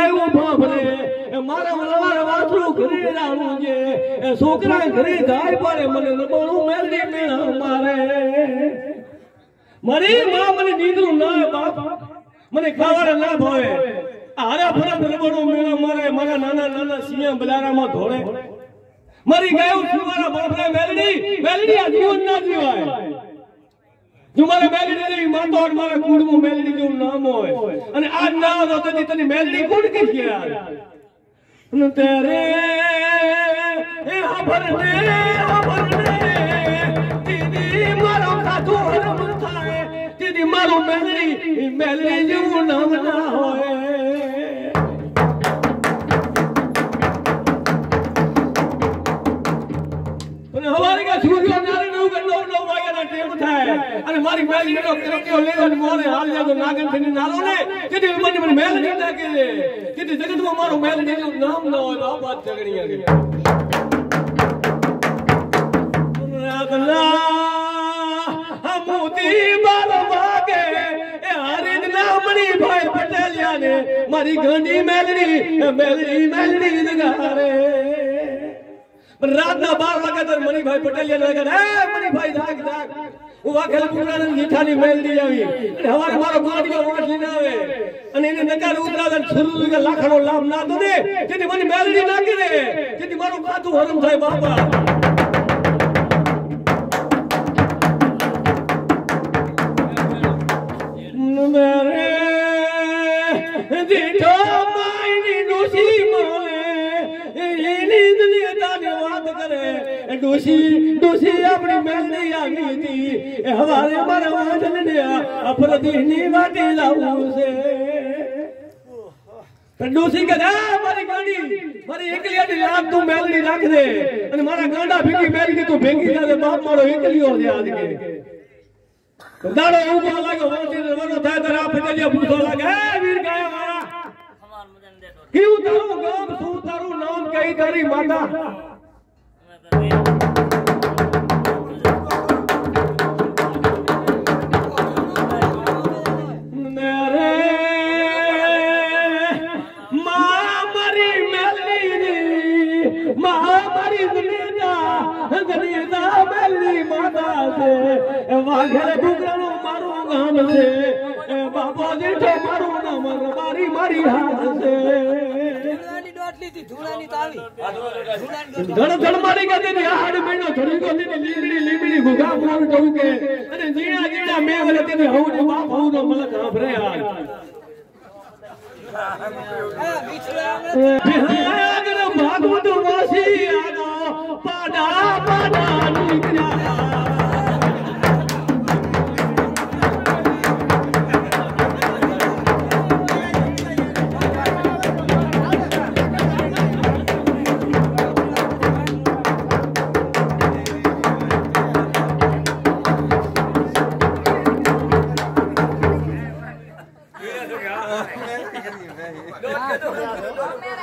ગાયું ભાભરે મારા મલવારે વાસરું ઘરે રાણું જે છોકરા ઘરે ગાય પાડે મને નબળું મેલડી મેળા મારે મારી માં મને નીંદરું ના બાપ મને ખાવાના ના ભાવે હારા ફરા નબળું મેળા મારે મારા નાના નાના સિંહ બલારામાં ધોળે મારી ગાયું સુવારા બાપરે મેલડી મેલડી આ જીવન ના જીવાય જો મારે મેલડી ની માતો અને મારા કુળમાં મેલડી જેવું નામ હોય અને આ ના હતો તેથી તને મેલડી કોણ કે છે યાર ન તેરે એ હબરને દીદી મારો ખાતો હરમ થાય દીદી મારો મેલડી મેલડી જેવું નામ ના હોય અને હવારે કે સૂર્ય નારાયણ ઉગે 9 વાગ્યાના ટેમ થાય અને મારી મેલડી નો કરક્યો લેવાનો મોરે હાલ જાતો નાગન થઈને નાલો ને કે મને મેલડી નાખે છે કે જગતમાં મારો મેલડી નું નામ ન હોય આ વાત ઝઘડી આવી રાગલા મોતી બાલ વાગે એ હરિદ નામણી ભાઈ પટેલિયા ને મારી ઘણી મેલડી મેલડી દગારે રાતના 12 વાગે તો મણીભાઈ પટેલિયા લગન હે મણીભાઈ જાગ જાગ હું વાખેલ પુરાણ મીઠાની મેલડી આવી અને હવારે મારો ગાડીઓ વાટ લઈને આવે અને એને નકાર ઉતરાવે છોરું કે લાખનો લાભ ના દો દે જેથી મને મેલડી નાખી દે જેથી મારું કાતું હરમ થાય બાપા મેરે દીઠો માયની ડોસી મોલે એની દુનિયાને વાત કરે ડોસી આપણી મેલડી આવી હતી એ હવારે મારા વાદળને અપરદીની વાટી લાવું છે ડોસી કે મારી ગાડી મારી એકલીયાની લાગ તું મેલડી રાખ દે અને મારા ગાંડા ભેગી મેલડી તું ભેગી કરે બાપ મારો એકલીયો છે આજ કે દાડો ઉભો લાગ્યો વાંચી રવાનો થાય તો આ પટેલિયા પૂછો લાગે હે વીર ગાયા મારા કેવું તારું ગામ શું તારું નામ કઈ તારી માતા મેરે મારી મેલડી મારી દુનિયા મેલડી માતા છે વાઘેર બુગરાનો મારું ગામ છે બાપા જેઠો મારું નામ મારી હાથ છે ધડ ધડ મારી ગતી હાડ મેનો ધડી ગતી લીમડી ગુગા મોર ટોકે અને જીણા જીણા મેવલે તેની હવને બાપ હવનો મલક હાભરે આ